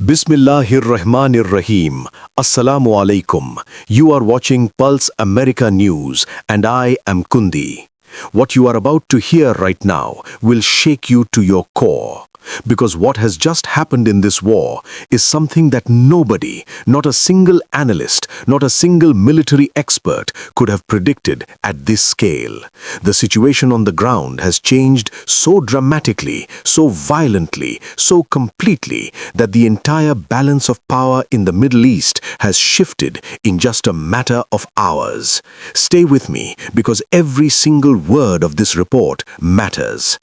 Bismillahirrahmanirrahim. Assalamu alaikum. You are watching Pulse America News and I am Kundi. What you are about to hear right now will shake you to your core. Because what has just happened in this war is something that nobody, not a single analyst, not a single military expert could have predicted at this scale. The situation on the ground has changed so dramatically, so violently, so completely that the entire balance of power in the Middle East has shifted in just a matter of hours. Stay with me because every single word of this report matters.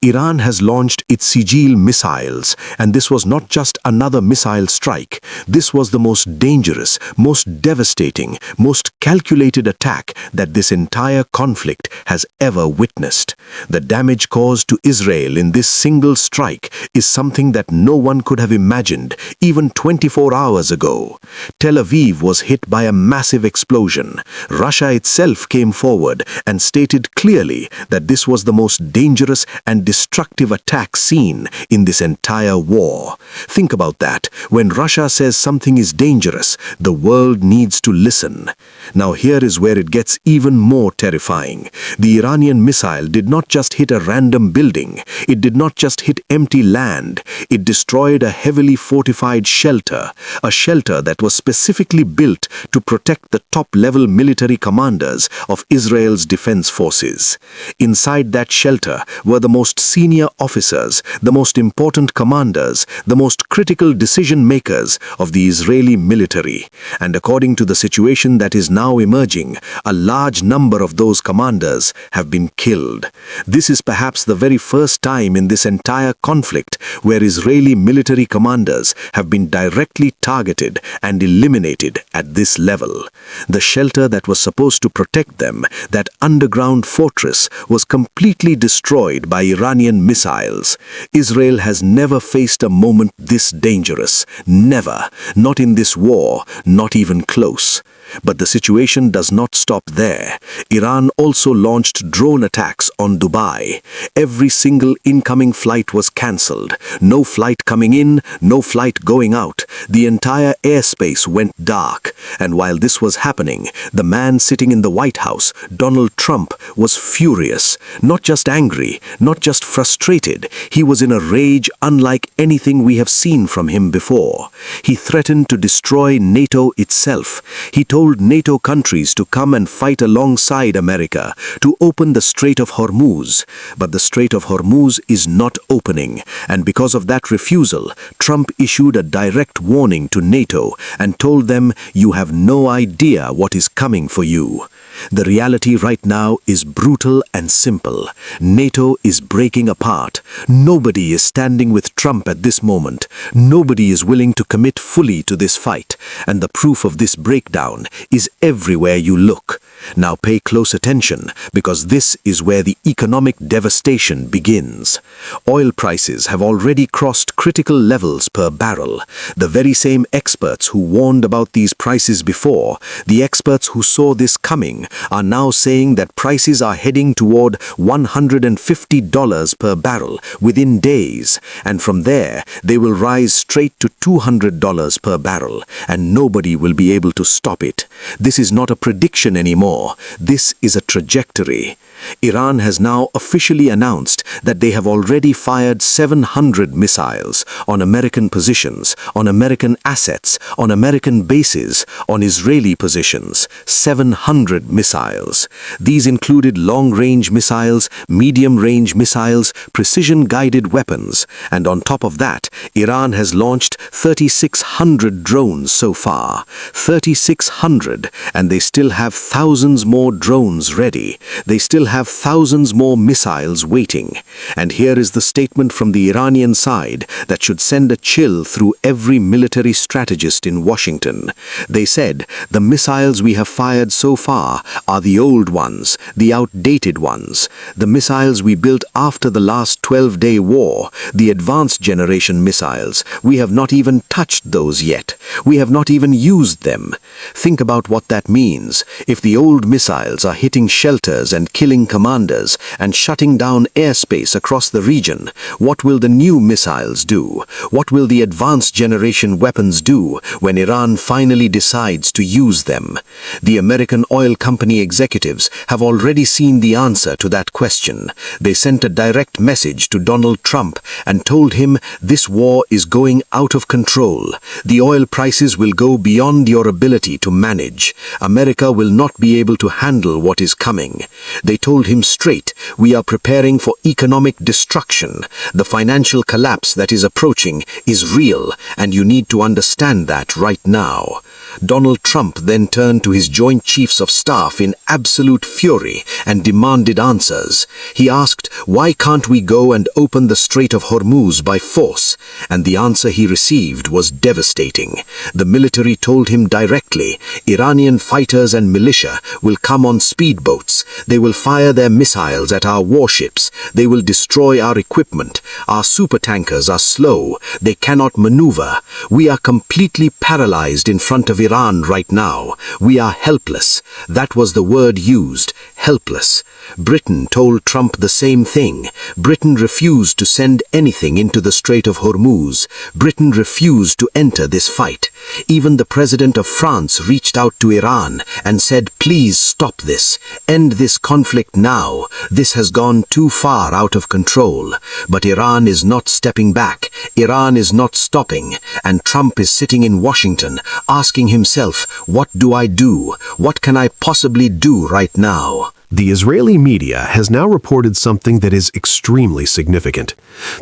Iran has launched its Sijjil missiles, and this was not just another missile strike. This was the most dangerous, most devastating, most calculated attack that this entire conflict has ever witnessed. The damage caused to Israel in this single strike is something that no one could have imagined even 24 hours ago. Tel Aviv was hit by a massive explosion. Russia itself came forward and stated clearly that this was the most dangerous and destructive attack seen in this entire war. Think about that. When Russia says something is dangerous, the world needs to listen. Now here is where it gets even more terrifying. The Iranian missile did not just hit a random building. It did not just hit empty land. It destroyed a heavily fortified shelter, a shelter that was specifically built to protect the top-level military commanders of Israel's defense forces. Inside that shelter were the most senior officers, the most important commanders, the most critical decision makers of the Israeli military. And according to the situation that is now emerging, a large number of those commanders have been killed. This is perhaps the very first time in this entire conflict where Israeli military commanders have been directly targeted and eliminated at this level. The shelter that was supposed to protect them, that underground fortress, was completely destroyed by Iranian missiles. Israel has never faced a moment this dangerous. Never. Not in this war, not even close. But the situation does not stop there. Iran also launched drone attacks on Dubai. Every single incoming flight was cancelled. No flight coming in, no flight going out. The entire airspace went dark. And while this was happening, the man sitting in the White House, Donald Trump, was furious. Not just angry, not just frustrated. He was in a rage unlike anything we have seen from him before. He threatened to destroy NATO itself. He told NATO countries to come and fight alongside America to open the Strait of Hormuz. But the Strait of Hormuz is not opening, and because of that refusal, Trump issued a direct warning to NATO and told them, "You have no idea what is coming for you." The reality right now is brutal and simple. NATO is breaking apart. Nobody is standing with Trump at this moment. Nobody is willing to commit fully to this fight. And the proof of this breakdown is everywhere you look. Now pay close attention, because this is where the economic devastation begins. Oil prices have already crossed critical levels per barrel. The very same experts who warned about these prices before, the experts who saw this coming, are now saying that prices are heading toward $150 per barrel within days, and from there they will rise straight to $200 per barrel, and nobody will be able to stop it. This is not a prediction anymore. This is a trajectory. Iran has now officially announced that they have already fired 700 missiles on American positions, on American assets, on American bases, on Israeli positions. 700 missiles. These included long-range missiles, medium-range missiles, precision-guided weapons, and on top of that, Iran has launched 3,600 drones so far. 3,600, and they still have thousands more drones ready. They still have thousands more missiles waiting. And here is the statement from the Iranian side that should send a chill through every military strategist in Washington. They said, "The missiles we have fired so far are the old ones, the outdated ones. The missiles we built after the last 12-day war, the advanced generation missiles, we have not even touched those yet. We have not even used them." Think think about what that means. If the old missiles are hitting shelters and killing commanders and shutting down airspace across the region, what will the new missiles do? What will the advanced generation weapons do when Iran finally decides to use them? The American oil company executives have already seen the answer to that question. They sent a direct message to Donald Trump and told him this war is going out of control. The oil prices will go beyond your ability to manage. America will not be able to handle what is coming. They told him straight, we are preparing for economic destruction. The financial collapse that is approaching is real, and you need to understand that right now. Donald Trump then turned to his Joint Chiefs of Staff in absolute fury and demanded answers. He asked, why can't we go and open the Strait of Hormuz by force? And the answer he received was devastating. The military told him directly, Iranian fighters and militia will come on speedboats. They will fire their missiles at our warships. They will destroy our equipment. Our supertankers are slow. They cannot maneuver. We are completely paralyzed in front of Iran right now. We are helpless. That was the word used, helpless. Britain told Trump the same thing. Britain refused to send anything into the Strait of Hormuz. Britain refused to enter this fight. Even the president of France reached out to Iran and said, please stop this. End this conflict now. This has gone too far out of control. But Iran is not stepping back. Iran is not stopping. And Trump is sitting in Washington asking himself, what do I do? What can I possibly do right now? The Israeli media has now reported something that is extremely significant.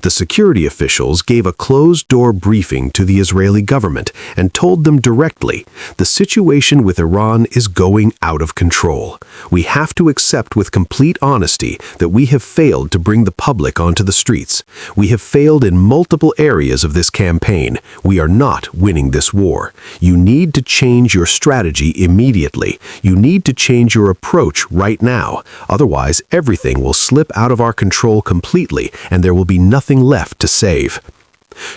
The security officials gave a closed-door briefing to the Israeli government and told them directly, the situation with Iran is going out of control. We have to accept with complete honesty that we have failed to bring the public onto the streets. We have failed in multiple areas of this campaign. We are not winning this war. You need to change your strategy immediately. You need to change your approach right now. Otherwise, everything will slip out of our control completely and there will be nothing left to save.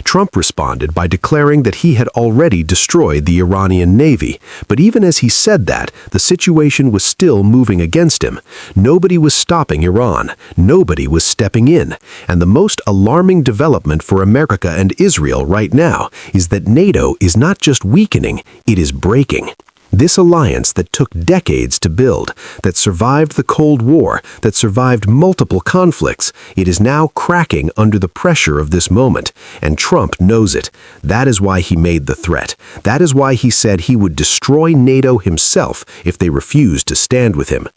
Trump responded by declaring that he had already destroyed the Iranian Navy, but even as he said that, the situation was still moving against him. Nobody was stopping Iran. Nobody was stepping in. And the most alarming development for America and Israel right now is that NATO is not just weakening, it is breaking. This alliance that took decades to build, that survived the Cold War, that survived multiple conflicts, it is now cracking under the pressure of this moment, and Trump knows it. That is why he made the threat. That is why he said he would destroy NATO himself if they refused to stand with him.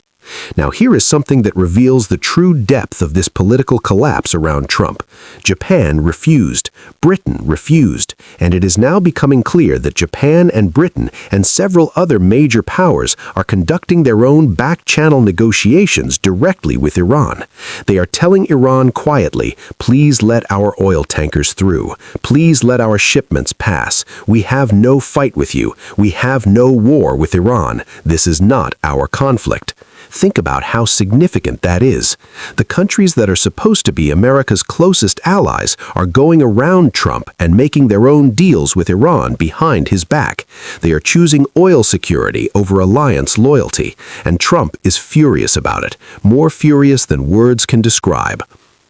Now here is something that reveals the true depth of this political collapse around Trump. Japan refused, Britain refused, and it is now becoming clear that Japan and Britain and several other major powers are conducting their own back-channel negotiations directly with Iran. They are telling Iran quietly, please let our oil tankers through. Please let our shipments pass. We have no fight with you. We have no war with Iran. This is not our conflict. Think about how significant that is. The countries that are supposed to be America's closest allies are going around Trump and making their own deals with Iran behind his back. They are choosing oil security over alliance loyalty, and Trump is furious about it, more furious than words can describe.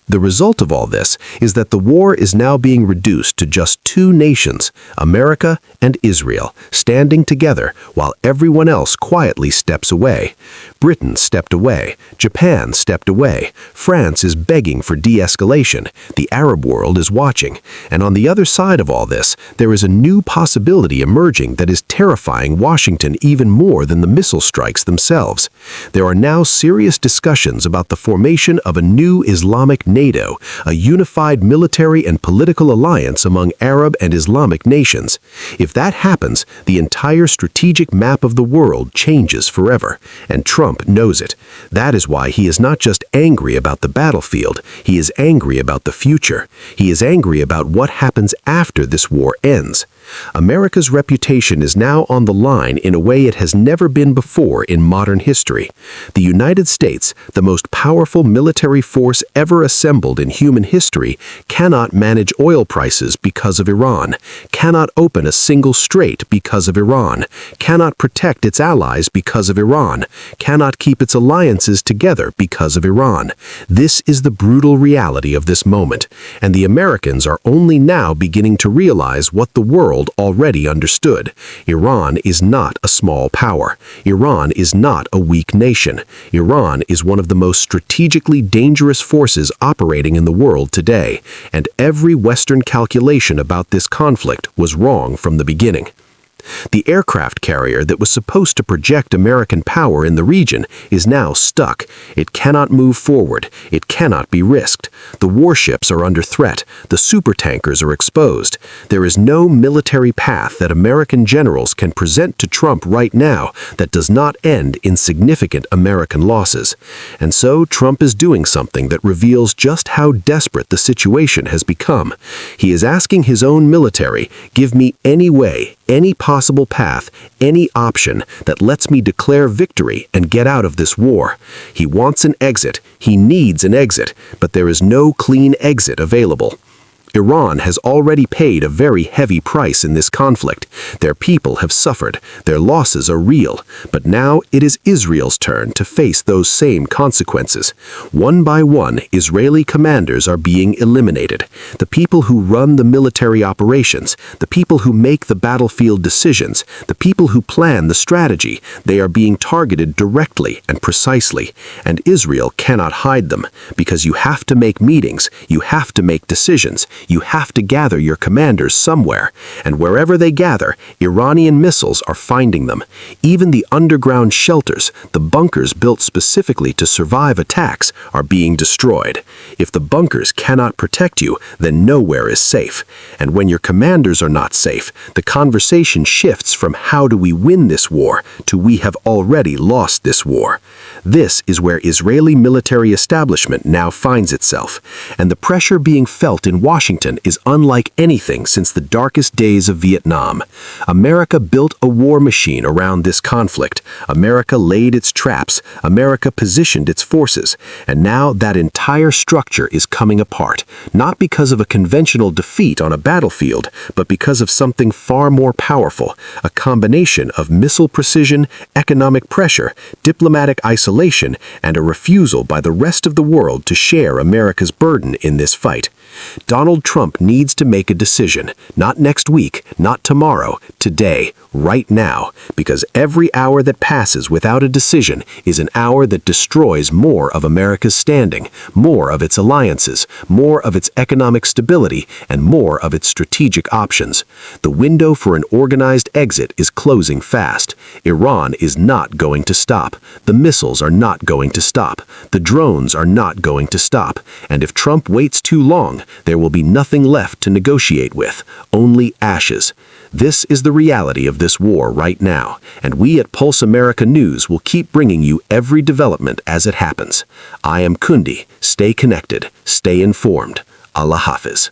The result of all this is that the war is now being reduced to just two nations, America and Israel, standing together while everyone else quietly steps away. Britain stepped away. Japan stepped away. France is begging for de-escalation. The Arab world is watching. And on the other side of all this, there is a new possibility emerging that is terrifying Washington even more than the missile strikes themselves. There are now serious discussions about the formation of a new Islamic NATO, a unified military and political alliance among Arab and Islamic nations. If that happens, the entire strategic map of the world changes forever, and Trump knows it. That is why he is not just angry about the battlefield, he is angry about the future. He is angry about what happens after this war ends. America's reputation is now on the line in a way it has never been before in modern history. The United States, the most powerful military force ever assembled in human history, cannot manage oil prices because of Iran, cannot open a single strait because of Iran, cannot protect its allies because of Iran, cannot keep its alliances together because of Iran. This is the brutal reality of this moment, and the Americans are only now beginning to realize what the world already understood. Iran is not a small power. Iran is not a weak nation. Iran is one of the most strategically dangerous forces operating in the world today, and every Western calculation about this conflict was wrong from the beginning. The aircraft carrier that was supposed to project American power in the region is now stuck. It cannot move forward. It cannot be risked. The warships are under threat. The supertankers are exposed. There is no military path that American generals can present to Trump right now that does not end in significant American losses. And so Trump is doing something that reveals just how desperate the situation has become. He is asking his own military, "Give me any way, any possible path, any option that lets me declare victory and get out of this war." He wants an exit. He needs an exit, but there is no clean exit available. Iran has already paid a very heavy price in this conflict. Their people have suffered. Their losses are real. But now it is Israel's turn to face those same consequences. One by one, Israeli commanders are being eliminated. The people who run the military operations, the people who make the battlefield decisions, the people who plan the strategy, they are being targeted directly and precisely. And Israel cannot hide them, because you have to make meetings, you have to make decisions, you have to gather your commanders somewhere, and wherever they gather, Iranian missiles are finding them. Even the underground shelters, the bunkers built specifically to survive attacks, are being destroyed. If the bunkers cannot protect you, then nowhere is safe. And when your commanders are not safe, the conversation shifts from "how do we win this war" to "we have already lost this war." This is where Israeli military establishment now finds itself, and the pressure being felt in Washington is unlike anything since the darkest days of Vietnam. America built a war machine around this conflict. America laid its traps. America positioned its forces. And now that entire structure is coming apart, not because of a conventional defeat on a battlefield, but because of something far more powerful, a combination of missile precision, economic pressure, diplomatic isolation, and a refusal by the rest of the world to share America's burden in this fight. Donald Trump needs to make a decision, not next week, not tomorrow, today, right now, because every hour that passes without a decision is an hour that destroys more of America's standing, more of its alliances, more of its economic stability, and more of its strategic options. The window for an organized exit is closing fast. Iran is not going to stop. The missiles are not going to stop. The drones are not going to stop. And if Trump waits too long, there will be nothing left to negotiate with, only ashes. This is the reality of this war right now, and we at Pulse America News will keep bringing you every development as it happens. I am Kundi. Stay connected, stay informed. Allah Hafiz.